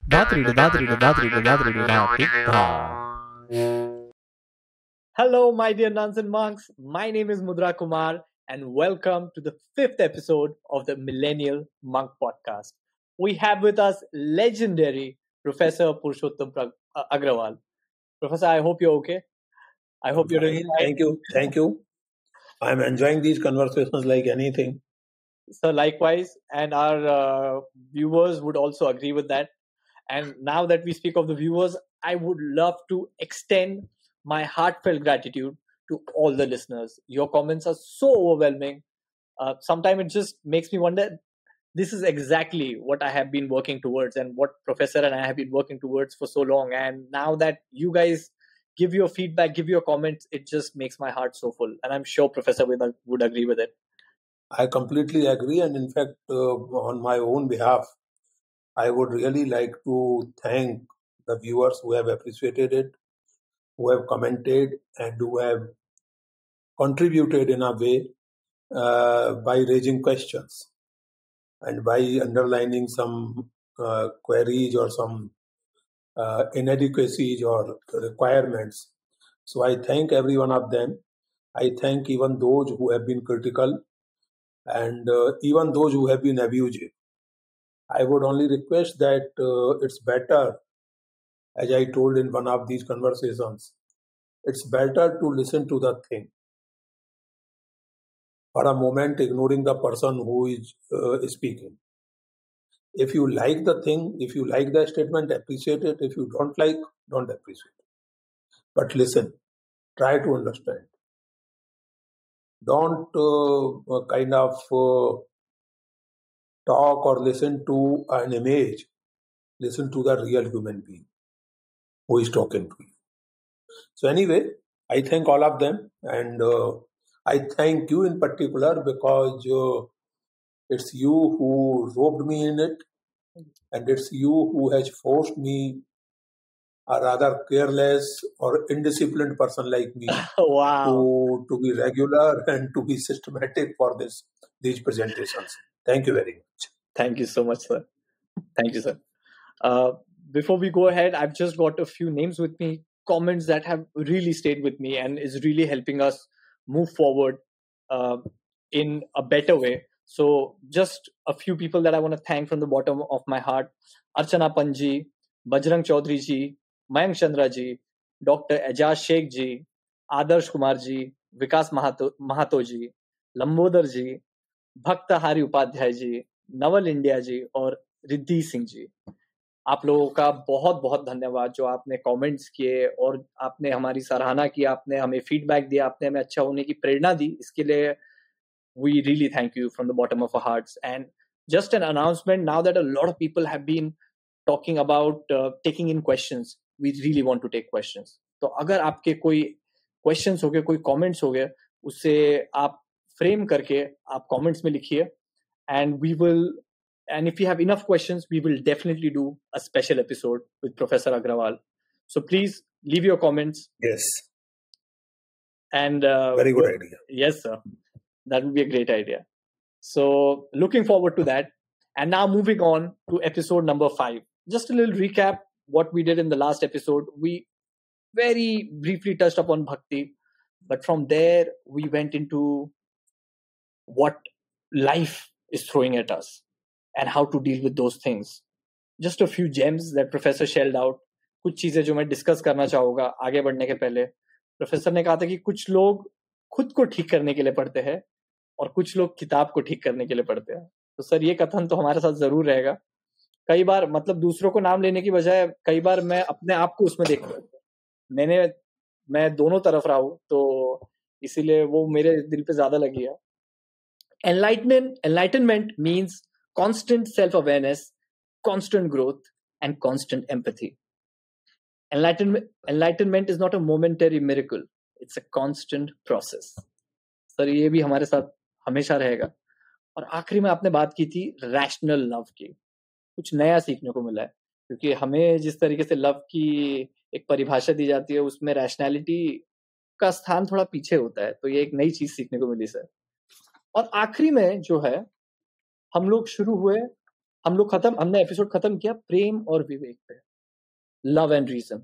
Hello, my dear nuns and monks. My name is Mudra Kumar, and welcome to the 5th episode of the Millennial Monk Podcast. We have with us legendary Professor Purushottam Agrawal. Professor, I hope you're okay. I hope you're doing fine. Thank you. I'm enjoying these conversations like anything. So likewise, and our viewers would also agree with that. And now that we speak of the viewers, I would love to extend my heartfelt gratitude to all the listeners. Your comments are so overwhelming. Sometimes it just makes me wonder, this is exactly what I have been working towards and what Professor and I have been working towards for so long. And now that you guys give your feedback, give your comments, it just makes my heart so full. And I'm sure Professor would agree with it. I completely agree. And in fact, on my own behalf, I would really like to thank the viewers who have appreciated it, who have commented, and who have contributed in a way by raising questions and by underlining some queries or some inadequacies or requirements. So I thank every one of them. I thank even those who have been critical and even those who have been abusive. I would only request that it's better, as I told in one of these conversations, it's better to listen to the thing for a moment, ignoring the person who is speaking. If you like the thing, if you like the statement, appreciate it. If you don't like, don't appreciate it. But listen, try to understand. Don't kind of talk or listen to an image. Listen to the real human being who is talking to you. So anyway, I thank all of them, and I thank you in particular because it's you who roped me in it, and it's you who has forced me, a rather careless or indisciplined person like me, Wow. to be regular and to be systematic for these presentations. Thank you very much. Thank you so much, sir. Thank you, sir. Before we go ahead, I've just got a few names with me, comments that have really stayed with me and is really helping us move forward in a better way. So just a few people that I want to thank from the bottom of my heart. Archana Panji, Bajrang Chaudhary ji, Mayank Chandra ji, Dr. Ajaz Sheikh ji, Adarsh Kumar ji, Vikas Mahato ji, Lambodar ji, Bhakta Hari Upadhyay ji, Naval India जी और रिद्धि सिंह जी, आप लोगों का बहुत बहुत धन्यवाद जो आपने comments किए और आपने हमारी सराहना की, आपने हमें फीडबैक दिया, आपने हमें अच्छा होने की प्रेरणा दी. इसके लिए we really thank you from the bottom of our hearts. And just an announcement, now that a lot of people have been talking about taking in questions, we really want to take questions. तो अगर आपके कोई questions हो गए, कोई comments हो गए, उससे आप frame करके आप comments में लिखिए. And if you have enough questions, we will definitely do a special episode with Professor Agrawal. So please leave your comments. Yes. And very good idea. Yes, sir. That would be a great idea. So looking forward to that. And now moving on to episode number 5. Just a little recap what we did in the last episode. We very briefly touched upon Bhakti, but from there we went into what life is throwing at us and how to deal with those things. Just a few gems that Professor shelled out. कुछ चीजें जो मैं discuss करना चाहूँगा आगे बढ़ने के पहले. प्रोफेसर ने कहा था कि कुछ लोग खुद को ठीक करने के लिए पढ़ते हैं और कुछ लोग किताब को ठीक करने के लिए पढ़ते हैं. तो सर ये कथन तो हमारे साथ जरूर रहेगा. कई बार मतलब दूसरों को नाम लेने की बजाय कई बार मैं अपने आप को उसमें देखता हूँ. मैं दोनों तरफ रहा हूँ, तो इसीलिए वो मेरे दिल पे ज्यादा लगी है. Enlightenment means constant self-awareness, constant growth, and constant empathy. Enlightenment is not a momentary miracle. It's a constant process. Sir ये भी हमारे साथ हमेशा रहेगा. और आखिरी में आपने बात की थी रैशनल लव की. कुछ नया सीखने को मिला है, क्योंकि हमें जिस तरीके से लव की एक परिभाषा दी जाती है उसमें रैशनैलिटी का स्थान थोड़ा पीछे होता है. तो ये एक नई चीज सीखने को मिली सर. और आखिरी में जो है हम लोग शुरू हुए हमने एपिसोड खत्म किया प्रेम और विवेक पे, love and reason,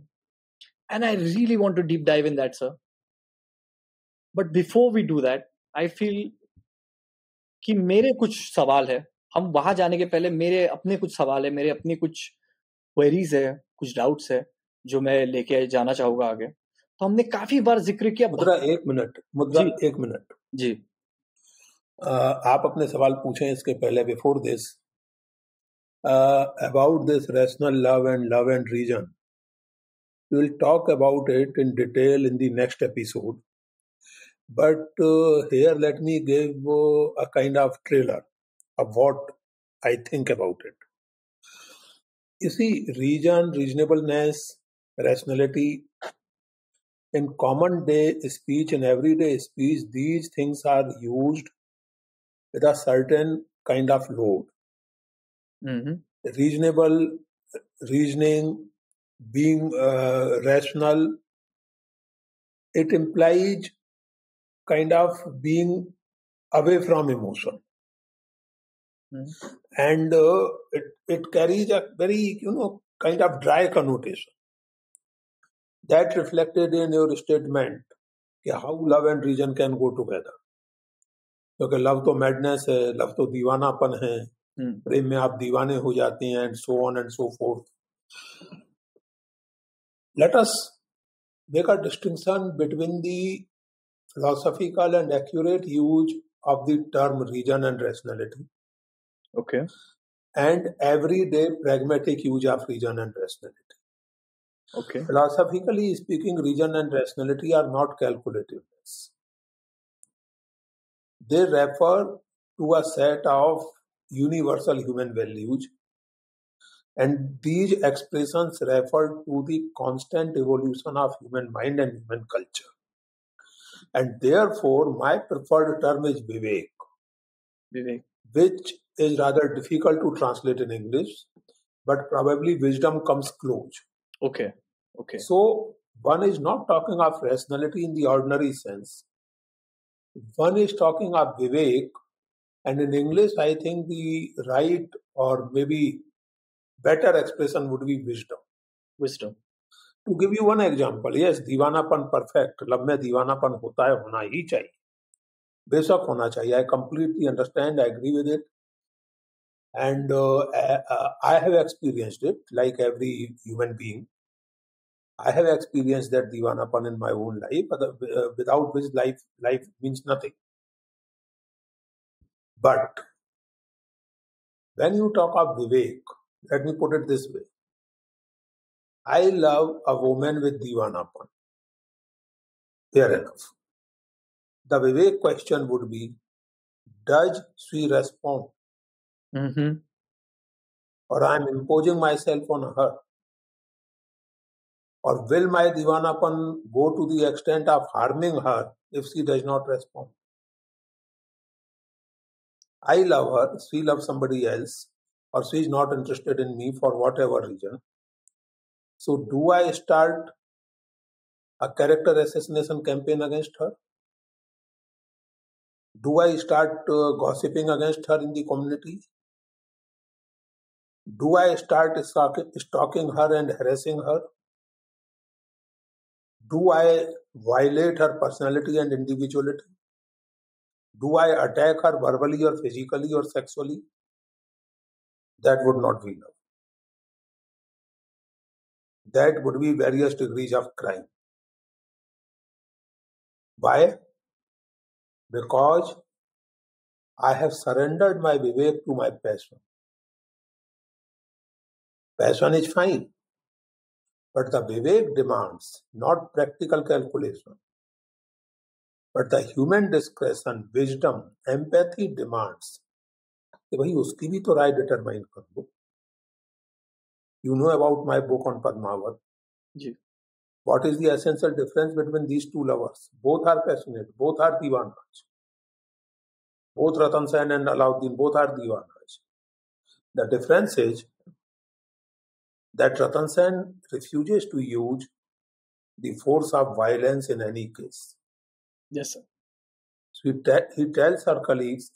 and I really want to deep dive in that sir. But before we do that, I feel कि मेरे कुछ सवाल है. हम वहां जाने के पहले मेरे अपने कुछ सवाल है, मेरे अपनी कुछ क्वेरीज है, कुछ डाउट्स है जो मैं लेके जाना चाहूंगा आगे. तो हमने काफी बार जिक्र किया. मुद्रा एक मिनट जी. आप अपने सवाल पूछें इसके पहले, before this, about this rational love and reason. We will talk about it in detail in the next episode. But here let me give a kind of trailer of what I think about it. You see, reason, reasonableness, rationality, in common day speech, in everyday speech, these things are used with a certain kind of load. Mm-hmm. Reasonable, reasoning, being rational, it implies kind of being away from emotion. And it carries a very, kind of dry connotation. That reflected in your statement, how love and reason can go together. क्योंकि love तो madness है, love तो दीवानापन है, प्रेम में आप दीवाने हो जाते हैं, and so on and so fourth. Let us make a distinction between the philosophical and accurate use of the term reason and rationality. Okay. And everyday pragmatic use of reason and rationality. Okay. Philosophically speaking, reason and rationality are not calculativeness. They refer to a set of universal human values, and these expressions refer to the constant evolution of human mind and human culture. And therefore, my preferred term is Vivek. Vivek. Which is rather difficult to translate in English, but probably wisdom comes close. Okay. So, one is not talking of rationality in the ordinary sense. One is talking of Vivek, and in English, I think the right or maybe better expression would be wisdom. Wisdom. To give you one example, yes, दीवानापन perfect, love में दीवानापन होता है, होना ही चाहिए, बेशक होना चाहिए. I completely understand, I agree with it. And I have experienced it like every human being. I have experienced that divanapan in my own life, without which life means nothing. But when you talk of Vivek, let me put it this way. I love a woman with divanapan. Fair enough. The Vivek question would be, does she respond? Mm-hmm. Or I am imposing myself on her? Or will my divanapan go to the extent of harming her if she does not respond? I love her, she loves somebody else, or she is not interested in me for whatever reason. So do I start a character assassination campaign against her? Do I start gossiping against her in the community? Do I start stalking her and harassing her? Do I violate her personality and individuality? Do I attack her verbally or physically or sexually? That would not be love. That would be various degrees of crime. Why? Because I have surrendered my Vivek to my passion. Passion is fine, but the Vivek demands not practical calculation, but the human discretion, wisdom, empathy demands कि भाई उसकी भी तो राय determine कर दो. You know about my book on Padmaavat. Ji. What is the essential difference between these two lovers? Both are passionate, both are divanas. Both Ratan Sen and Alauddin, both are divanas. The difference is that Ratan Sen refuses to use the force of violence in any case. Yes, sir. So he tells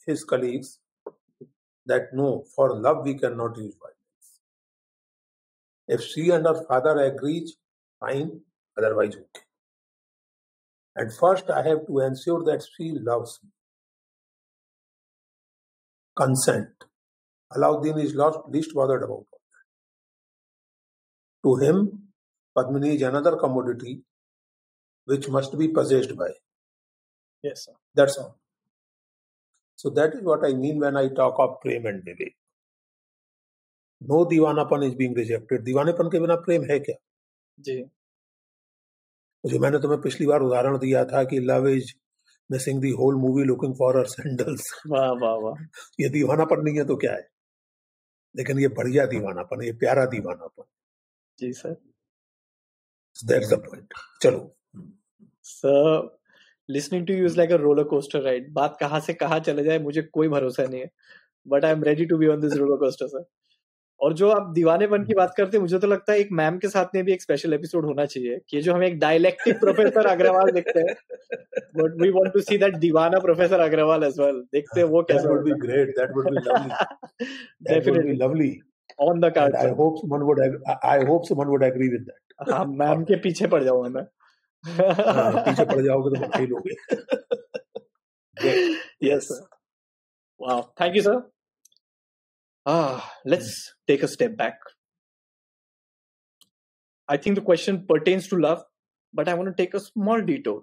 his colleagues, that no, for love we cannot use violence. If she and her father agrees, fine, otherwise okay. And first I have to ensure that she loves me. Consent. Alauddin is least bothered about it. To him, Padmini is another commodity which must be possessed by. Yes, sir. That's all. So that is what I mean when I talk of prem and vivek. No दीवानापन is being rejected. दीवानेपन के बिना प्रेम है क्या? जी. जो मैंने तुम्हें पिछली बार उदाहरण दिया था कि love is missing the whole movie looking for her sandals. वाह वाह वाह. ये दीवानापन नहीं है तो क्या है? लेकिन ये बढ़िया दीवानापन, ये प्यारा दीवानापन. जी सर. That's the point. चलो. Sir, listening to you is like a roller coaster ride. बात कहाँ से कहाँ चले जाए मुझे कोई भरोसा नहीं है. But I am ready to be on this roller coaster, sir. और जो आप दीवानेपन की बात करते हैं मुझे तो लगता है एक मैम के साथ में भी एक स्पेशल एपिसोड होना चाहिए कि जो हम एक डायलेक्टिक प्रोफेसर अग्रवाल देखते हैं, but we want to see that दीवाना प्रोफेसर अग्रवाल as well. देखते हैं वो कैसा. That would be great. That would be lovely. That would be lovely. On the card. I hope someone would agree with that. हाँ, ma'am के पीछे पड़ जाऊंगा मैं. पीछे पड़ जाओगे तो फेल होगे. Yes, sir. Wow. Thank you, sir. Let's take a step back. I think the question pertains to love, but I want to take a small detour.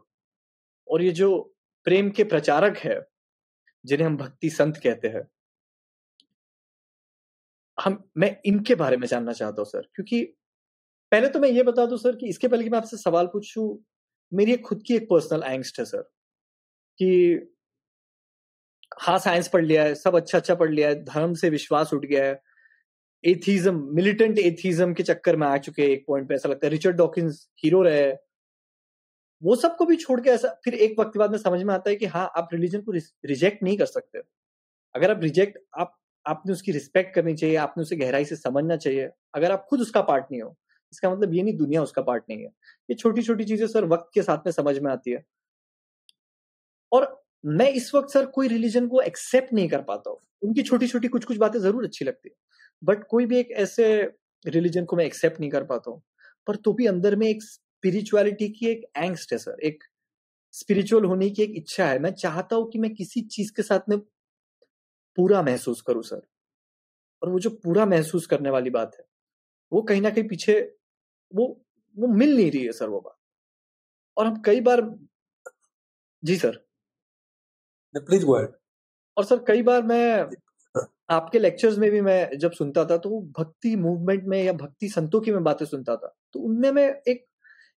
और ये जो प्रेम के प्रचारक है, जिन्हें हम भक्ति संत कहते हैं, मैं इनके बारे में जानना चाहता हूँ सर, क्योंकि पहले तो मैं ये बता दूं सर कि इसके पहले कि मैं आपसे सवाल पूछूं, मेरी खुद की एक पर्सनल एंग्स्ट है सर कि हाँ साइंस पढ़ लिया है, सब अच्छा पढ़ लिया है, धर्म से विश्वास उठ गया है, एथीज्म, मिलिटेंट एथीज्म के चक्कर में आ चुके हैं. एक पॉइंट पे ऐसा लगता है रिचर्ड डॉकिंस हीरो रहे, वो सबको भी छोड़ के ऐसा फिर एक वक्त के बाद में समझ में आता है कि हाँ आप रिलीजन को रिजेक्ट नहीं कर सकते. अगर आप रिजेक्ट, आपने उसकी रिस्पेक्ट करनी चाहिए, आपने उसे गहराई से समझना चाहिए. अगर आप खुद उसका पार्ट नहीं हो, इसका मतलब ये नहीं दुनिया उसका पार्ट नहीं है. ये छोटी छोटी चीजें सर वक्त के साथ में समझ में आती है. और मैं इस वक्त सर कोई रिलीजन को एक्सेप्ट नहीं कर पाता हूँ. उनकी छोटी छोटी कुछ कुछ बातें जरूर अच्छी लगती है, बट कोई भी एक ऐसे रिलीजन को मैं एक्सेप्ट नहीं कर पाता हूँ. पर तो भी अंदर में एक स्पिरिचुअलिटी की एक एंग्स्ट है सर, एक स्पिरिचुअल होने की एक इच्छा है. मैं चाहता हूं कि मैं किसी चीज के साथ में पूरा महसूस करूं सर. और वो जो पूरा महसूस करने वाली बात है, वो कहीं ना कहीं पीछे वो मिल नहीं रही है सर वो बात. और हम कई बार, जी सर प्लीज गो अहेड. और सर कई बार मैं आपके लेक्चर्स में भी मैं जब सुनता था तो वो भक्ति मूवमेंट में या भक्ति संतों की मैं बातें सुनता था तो उनमें मैं एक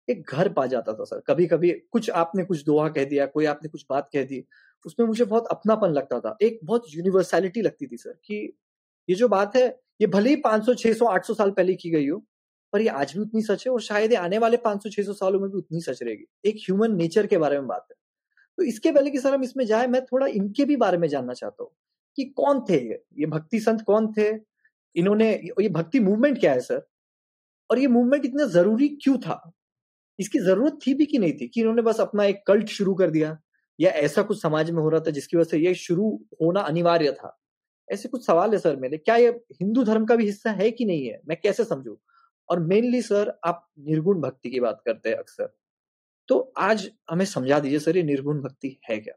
घर पा जाता था सर. कभी कभी कुछ आपने कुछ दोहा कह दिया, कोई आपने कुछ बात कह दी, उसमें मुझे बहुत अपनापन लगता था, एक बहुत यूनिवर्सैलिटी लगती थी सर कि ये जो बात है ये भले ही 500 600 800 साल पहले की गई हो, पर ये आज भी उतनी सच है और शायद ये आने वाले 500 600 सालों में भी उतनी सच रहेगी. एक ह्यूमन नेचर के बारे में बात है. तो इसके पहले कि सर हम इसमें जाए, मैं थोड़ा इनके भी बारे में जानना चाहता हूँ कि कौन थे ये भक्ति संत, कौन थे इन्होंने, ये भक्ति मूवमेंट क्या है सर, और ये मूवमेंट इतना जरूरी क्यों था, इसकी जरूरत थी भी कि नहीं थी, कि इन्होंने बस अपना एक कल्ट शुरू कर दिया या ऐसा कुछ समाज में हो रहा था जिसकी वजह से ये शुरू होना अनिवार्य था. ऐसे कुछ सवाल है सर मेरे. क्या ये हिंदू धर्म का भी हिस्सा है कि नहीं है, मैं कैसे समझूं. और मेनली सर आप निर्गुण भक्ति की बात करते हैं अक्सर, तो आज हमें समझा दीजिए सर ये निर्गुण भक्ति है क्या.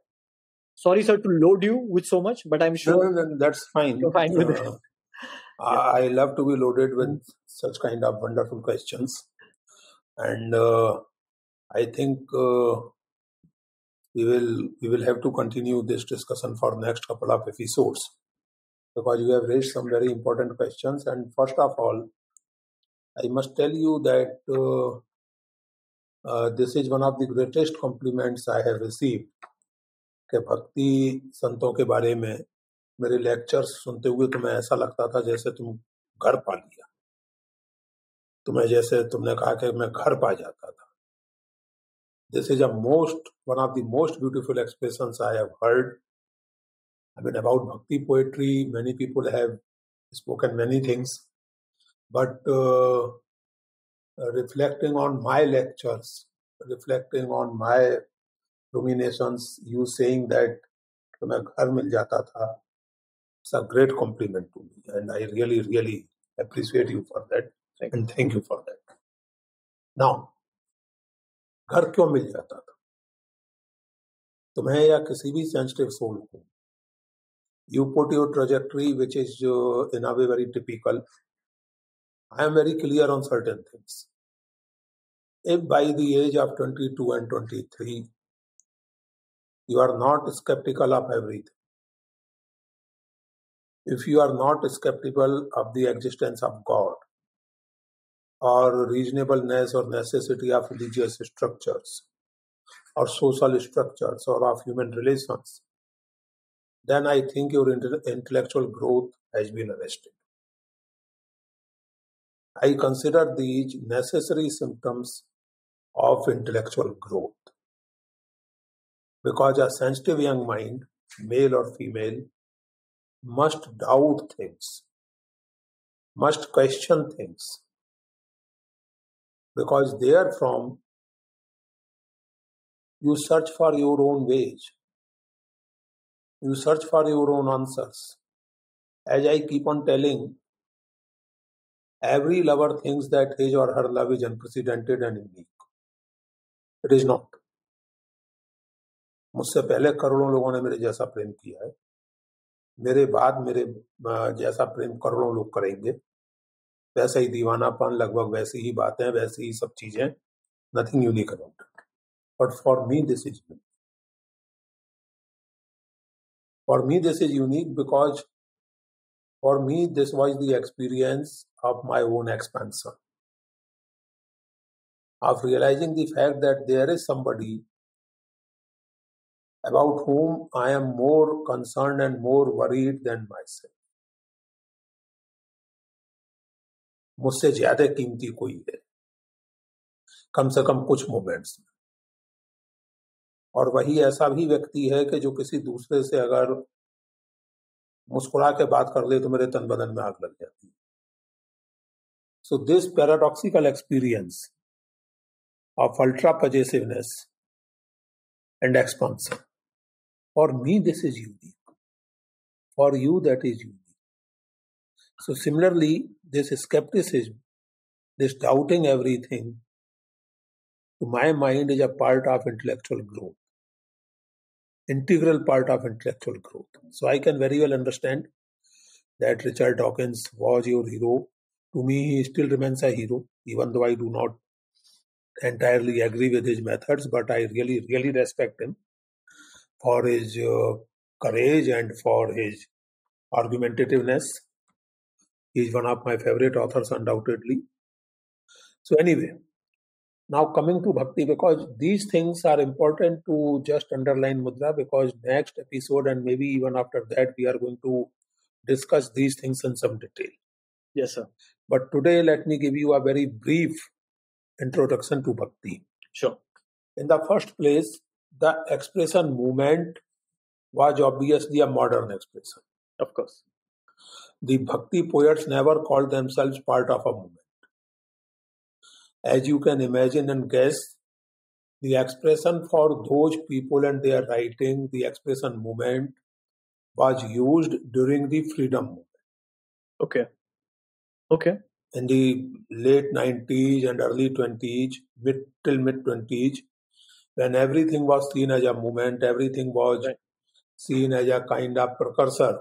Sorry, sir, to load you with so much, but I'm sure No, that's fine. you're fine with it. I love to be loaded with such kind of wonderful questions, and I think we will have to continue this discussion for next couple of episodes because you have raised some very important questions. And first of all, I must tell you that this is one of the greatest compliments I have received. कि भक्ति संतों के बारे में मेरे lectures सुनते हुए तुम्हें ऐसा लगता था जैसे तुम घर पा लिया, तुम्हें जैसे तुमने कहा कि मैं घर पा जाता था. This is one of the most beautiful expressions I have heard. I mean, about bhakti poetry, many people have spoken many things, but reflecting on my lectures, reflecting on my ruminations, you saying that तुम्हें घर मिल जाता था, It's a great compliment to me, and I really, really appreciate you for that, and thank you for that. Now, घर क्यों मिल जाता था तुम्हें या किसी भी सेंसिटिव सोल को? You put your trajectory, which is in a way very typical. I am very clear on certain things. If by the age of 22 and 23, you are not skeptical of everything, if you are not skeptical of the existence of God or reasonableness or necessity of religious structures or social structures or of human relations, then I think your intellectual growth has been arrested. I consider these necessary symptoms of intellectual growth, because a sensitive young mind, male or female, must doubt things, must question things, because therefrom you search for your own ways, you search for your own answers. As I keep on telling, every lover thinks that his or her love is unprecedented and unique. It is not. मुझसे पहले करोड़ों लोगों ने मेरे जैसा प्रेम किया है, मेरे बाद मेरे जैसा प्रेम करोड़ों लोग करेंगे, वैसा ही दीवानापन, लगभग वैसी ही बातें, वैसी ही सब चीजें, nothing unique about it. But for me this is unique. For me this is unique because for me this was the experience of my own expansion, of realizing the fact that there is somebody about whom I am more concerned and more worried than myself. मुझसे ज्यादा कीमती कोई है, कम से कम कुछ moments में, और वही ऐसा भी व्यक्ति है कि जो किसी दूसरे से अगर मुस्कुरा के बात कर ले तो मेरे तन बदन में आग लग जाती है. So this paradoxical experience of ultra possessiveness and expansion, for me this is unique. For you that is unique. So similarly, this skepticism, this doubting everything, to my mind is a part of intellectual growth, integral part of intellectual growth. So I can very well understand that Richard Dawkins was your hero. To me, he still remains a hero, even though I do not entirely agree with his methods, but I really, really respect him for his courage and for his argumentativeness. He is one of my favorite authors, undoubtedly. So anyway, now coming to Bhakti, because these things are important to just underline, Mudra, because next episode and maybe even after that, we are going to discuss these things in some detail. Yes, sir. But today, let me give you a very brief introduction to Bhakti. Sure. In the first place, the expression movement was obviously a modern expression. Of course. The Bhakti poets never called themselves part of a movement. As you can imagine and guess, the expression for those people and their writing, the expression movement, was used during the freedom movement. Okay. Okay. In the late 90s and early 20s, till mid 20s, when everything was seen as a movement, everything was seen as a kind of precursor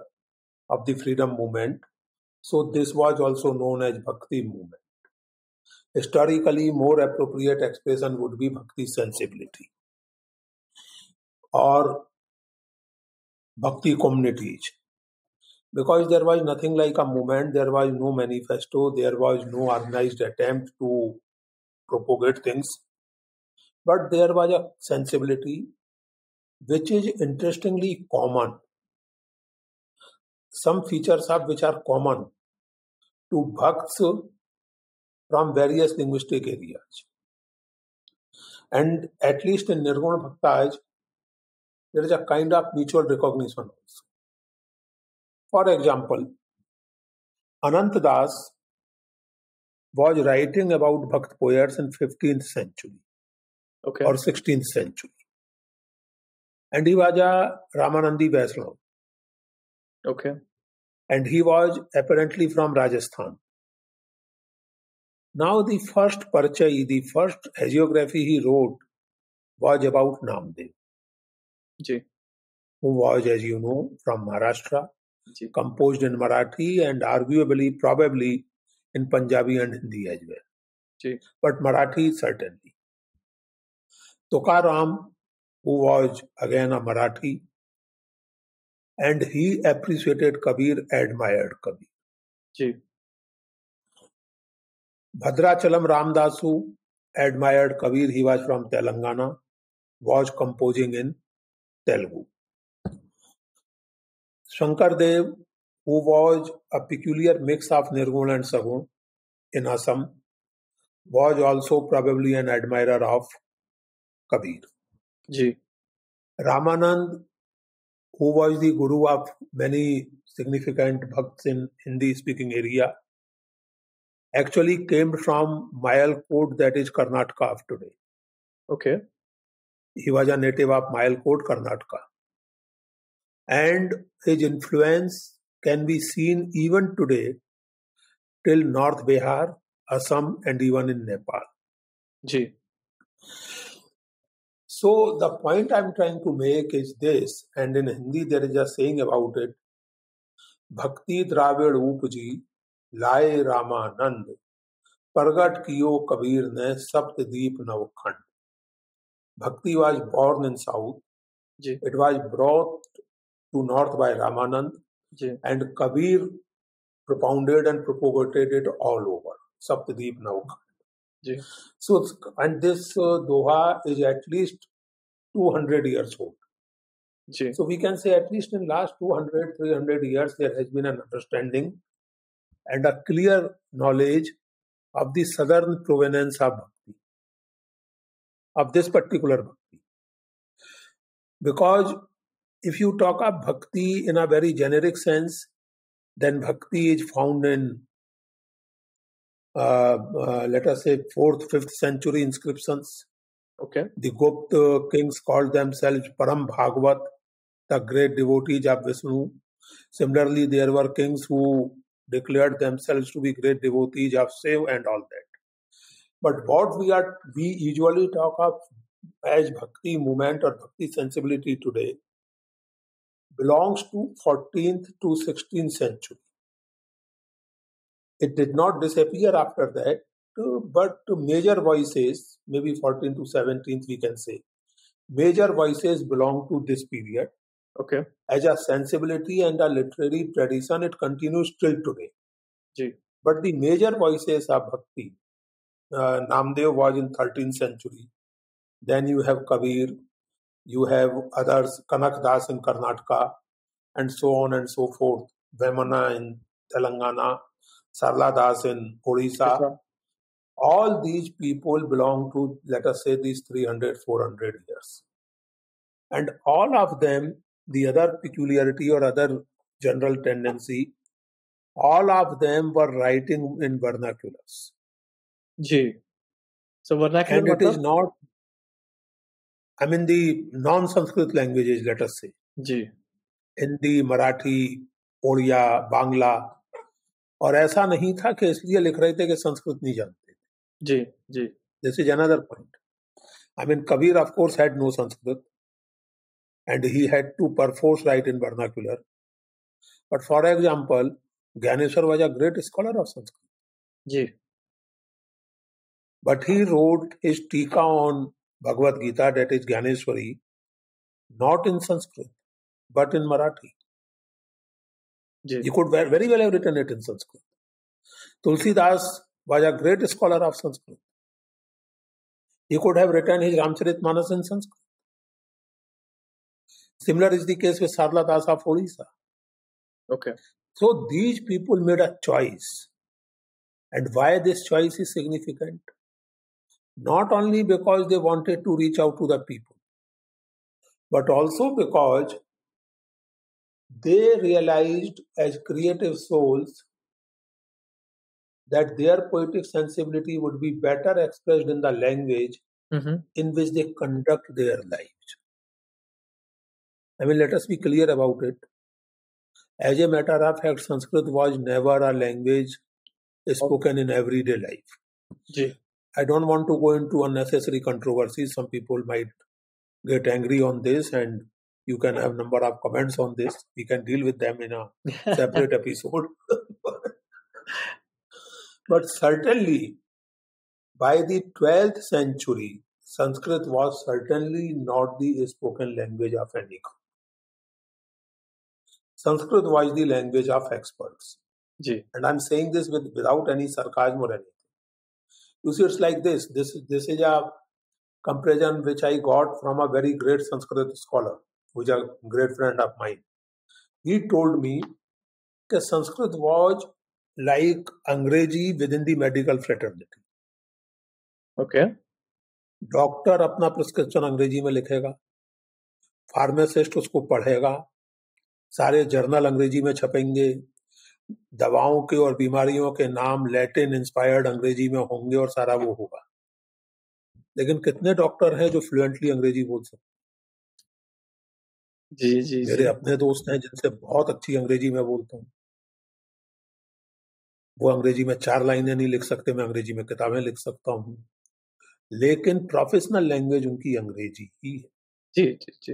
of the freedom movement. So this was also known as Bhakti movement. Historically, more appropriate expression would be Bhakti sensibility or Bhakti communities. Because there was nothing like a movement, there was no manifesto, there was no organized attempt to propagate things. But there was a sensibility which is interestingly common. Some features of which are common to Bhakts from various linguistic areas. And at least in Nirguna Bhaktas, there is a kind of mutual recognition also. For example, Anant Das was writing about Bhakt poets in 15th century or 16th century. And he was a Ramanandi Vaishnava. Okay. and he was apparently from Rajasthan. Now, the first parchai, the first hagiography he wrote was about Namdev, Ji. who was, as you know, from Maharashtra, Ji. composed in Marathi and arguably, probably in Punjabi and Hindi as well. Ji. But Marathi certainly. Tukaram, who was again a Marathi, and he appreciated Kabir, admired Kabir. Ji. Bhadrachalam Ramdasu admired Kabir. He was from Telangana, was composing in Telugu. Shankardev, who was a peculiar mix of Nirgun and Sagun in Assam, was also probably an admirer of Kabir. Ji. Ramanand, who was the guru of many significant bhakts in Hindi-speaking area, actually came from Mayalkot, that is Karnataka of today. Okay. He was a native of Mayalkot, Karnataka. And his influence can be seen even today till North Bihar, Assam, and even in Nepal. Ji. So the point I'm trying to make is this, and in Hindi there is a saying about it, Bhakti Dravid Upji Laye Ramanand Pargat Kiyo Kabir ne Saptdeep Navkhand. Bhakti was born in South. Ji. It was brought to North by Ramanand, Ji. and Kabir propounded and propagated it all over. Saptdeep Navkhand. Ji. So, and this Doha is at least 200 years old. Ji. So we can say at least in last 200, 300 years, there has been an understanding and a clear knowledge of the southern provenance of Bhakti, of this particular Bhakti. Because if you talk of Bhakti in a very generic sense, then Bhakti is found in, let us say, 4th, 5th century inscriptions. Okay. The Gupta kings called themselves Param Bhagavat, the great devotees of Vishnu. Similarly, there were kings who declared themselves to be great devotees of Shiv and all that. But what we usually talk of as Bhakti movement or Bhakti sensibility today belongs to 14th to 16th century. It did not disappear after that, but major voices, maybe 14th to 17th we can say, major voices belong to this period. Okay. As a sensibility and a literary tradition, it continues till today. Ji. But the major voices of Bhakti, Namdev was in 13th century. Then you have Kabir, you have others, Kanak Das in Karnataka, and so on and so forth. Vemana in Telangana, Sarla Das in Odisha. All these people belong to, let us say, these 300, 400 years. And all of them, the other peculiarity or other general tendency, all of them were writing in vernaculars. Ji. So vernacular. And it is not, I mean, the non-Sanskrit languages, let us say. Ji. Hindi, Marathi, Odia, Bangla. और ऐसा नहीं था कि इसलिए लिख रहे थे कि संस्कृत नहीं जानते. जी, जी. This is another point. I mean, Kabir, of course, had no Sanskrit, and he had to perforce write in vernacular. But for example, Gyaneshwar was a great scholar of Sanskrit. Ji. But he wrote his Tika on Bhagavad Gita, that is Gyaneshwari, not in Sanskrit, but in Marathi. Ji. He could very well have written it in Sanskrit. Tulsidas was a great scholar of Sanskrit. He could have written his Ramcharitmanas in Sanskrit. Similar is the case with Sarla Das of Odisha. Okay. So these people made a choice. And why this choice is significant? Not only because they wanted to reach out to the people, but also because they realized as creative souls that their poetic sensibility would be better expressed in the language in which they conduct their lives. I mean, let us be clear about it. As a matter of fact, Sanskrit was never a language spoken in everyday life. Ji. I don't want to go into unnecessary controversies. Some people might get angry on this, and you can have number of comments on this. We can deal with them in a separate episode. But certainly, by the 12th century, Sanskrit was certainly not the spoken language of any country. Sanskrit was the language of experts. Ji. And I'm saying this without any sarcasm or anything. You see, it's like this. This is a comparison which I got from a very great Sanskrit scholar, who is a great friend of mine. He told me that Sanskrit was like Angrezi within the medical fraternity. Okay. Doctor अपना prescription अंग्रेजी में लिखेगा, pharmacist उसको पढ़ेगा, सारे journal अंग्रेजी में छपेंगे, दवाओं के और बीमारियों के नाम लैटिन इंस्पायर्ड अंग्रेजी में होंगे और सारा वो होगा. लेकिन कितने डॉक्टर हैं जो फ्लुएंटली अंग्रेजी बोल सकते? जी जी. मेरे अपने दोस्त हैं जिनसे बहुत अच्छी अंग्रेजी में बोलता हूँ. वो अंग्रेजी में 4 लाइनें नहीं लिख सकते, मैं अंग्रेजी में किताबें लिख सकता हूँ. लेकिन प्रोफेशनल लैंग्वेज उनकी अंग्रेजी ही है. जी जी जी.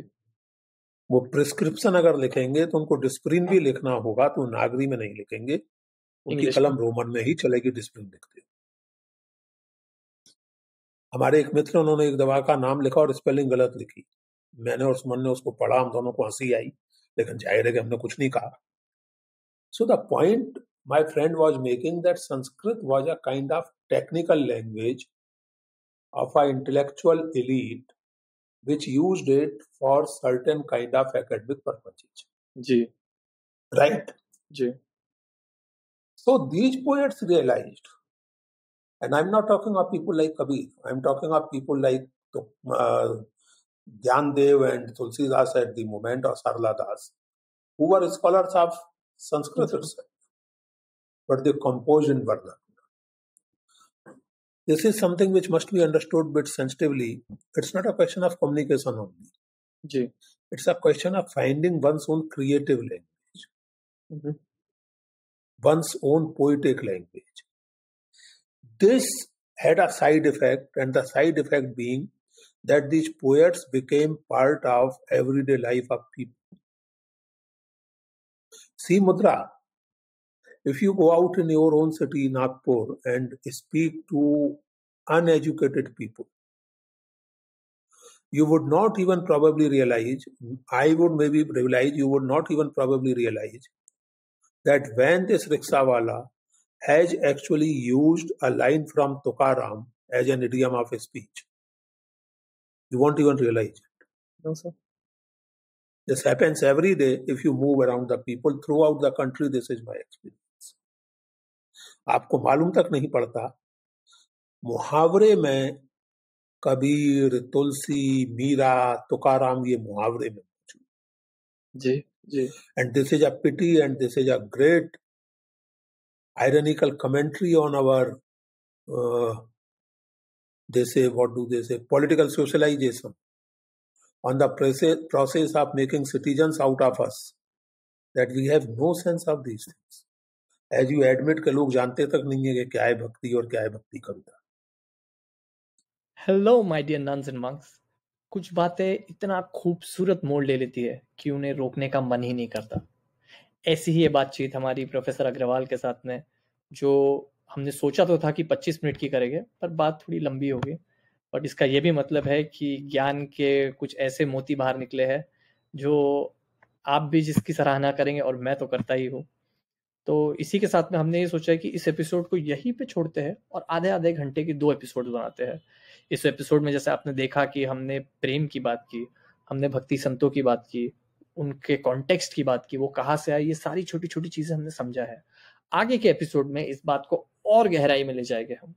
वो प्रिस्क्रिप्शन अगर लिखेंगे तो उनको डिस्प्रिन भी लिखना होगा, तो नागरी में नहीं लिखेंगे, उनकी कलम रोमन में ही चलेगी, डिस्प्रिन लिखते. हमारे एक मित्र, उन्होंने एक दवा का नाम लिखा और स्पेलिंग गलत लिखी. मैंने और सुमन ने उसको पढ़ा, हम दोनों को हंसी आई, लेकिन जाहिर है कि हमने कुछ नहीं कहा. So the point my friend was making that Sanskrit was a kind of technical language of an intellectual elite which used it for certain kind of academic purposes. Ji. Right? Ji. So these poets realized, and I'm not talking of people like Kabir, I'm talking of people like Dhyandev and Tulsidas at the moment, or Sarla Das, who were scholars of Sanskrit itself, but they composed in Vernacular. This is something which must be understood bit sensitively. It's not a question of communication only. Ji. It's a question of finding one's own creative language, one's own poetic language. This had a side effect, and the side effect being that these poets became part of everyday life of people. See, Mudra, if you go out in your own city, Nagpur, and speak to uneducated people, you would not even probably realize, I would maybe realize, you would not even probably realize that when this rickshawala has actually used a line from Tukaram as an idiom of a speech. You won't even realize it. No, sir. This happens every day if you move around the people throughout the country. This is my experience. आपको मालूम तक नहीं पड़ता, मुहावरे में कबीर, तुलसी, मीरा, तुकाराम, ये मुहावरे में मौजूद. जी जी. And this is a pity, and this is a great ironical commentary on our they say, what do they say, political socialization, on the process of making citizens out of us, that we have no sense of these things. As you admit कि लोग जानते तक नहीं है कि क्या है भक्ति और क्या है भक्ति कविता. Hello my dear nuns and monks. कुछ बातें इतना खूबसूरत मोड़ ले लेती है कि उन्हें रोकने का मन ही नहीं करता. ऐसी ही ये बातचीत हमारी प्रोफेसर अग्रवाल के साथ में, जो हमने सोचा तो था कि 25 मिनट की करेंगे, पर बात थोड़ी लंबी हो गई. बट इसका ये भी मतलब है कि ज्ञान के कुछ ऐसे मोती बाहर निकले हैं जो आप भी जिसकी सराहना करेंगे, और मैं तो करता ही हूँ. तो इसी के साथ में हमने ये सोचा है कि इस एपिसोड को यहीं पे छोड़ते हैं और आधे घंटे की 2 एपिसोड बनाते हैं. इस एपिसोड में जैसे आपने देखा कि हमने प्रेम की बात की, हमने भक्ति संतों की बात की, उनके कॉन्टेक्स्ट की बात की, वो कहाँ से आई, ये सारी छोटी छोटी चीजें हमने समझा है. आगे के एपिसोड में इस बात को और गहराई में ले जाएंगे हम.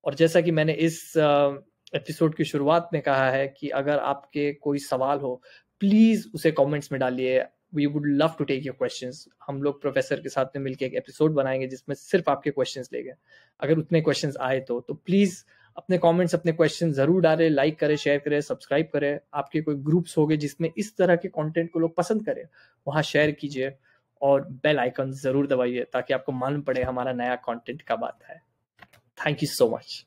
और जैसा कि मैंने इस एपिसोड की शुरुआत में कहा है कि अगर आपके कोई सवाल हो, प्लीज उसे कमेंट्स में डालिए. We would love to take your questions. हम लोग प्रोफेसर के साथ में मिलकर एक एपिसोड बनाएंगे जिसमें सिर्फ आपके क्वेश्चंस लेंगे. अगर उतने क्वेश्चंस आए तो प्लीज अपने कमेंट्स, अपने क्वेश्चन जरूर डालें, लाइक करें, शेयर करें, सब्सक्राइब करें. आपके कोई ग्रुप्स होंगे जिसमें इस तरह के कंटेंट को लोग पसंद करें, वहां शेयर कीजिए. और बेल आइकन जरूर दबाइए ताकि आपको मालूम पड़े हमारा नया कंटेंट कब आता है। Thank you so much.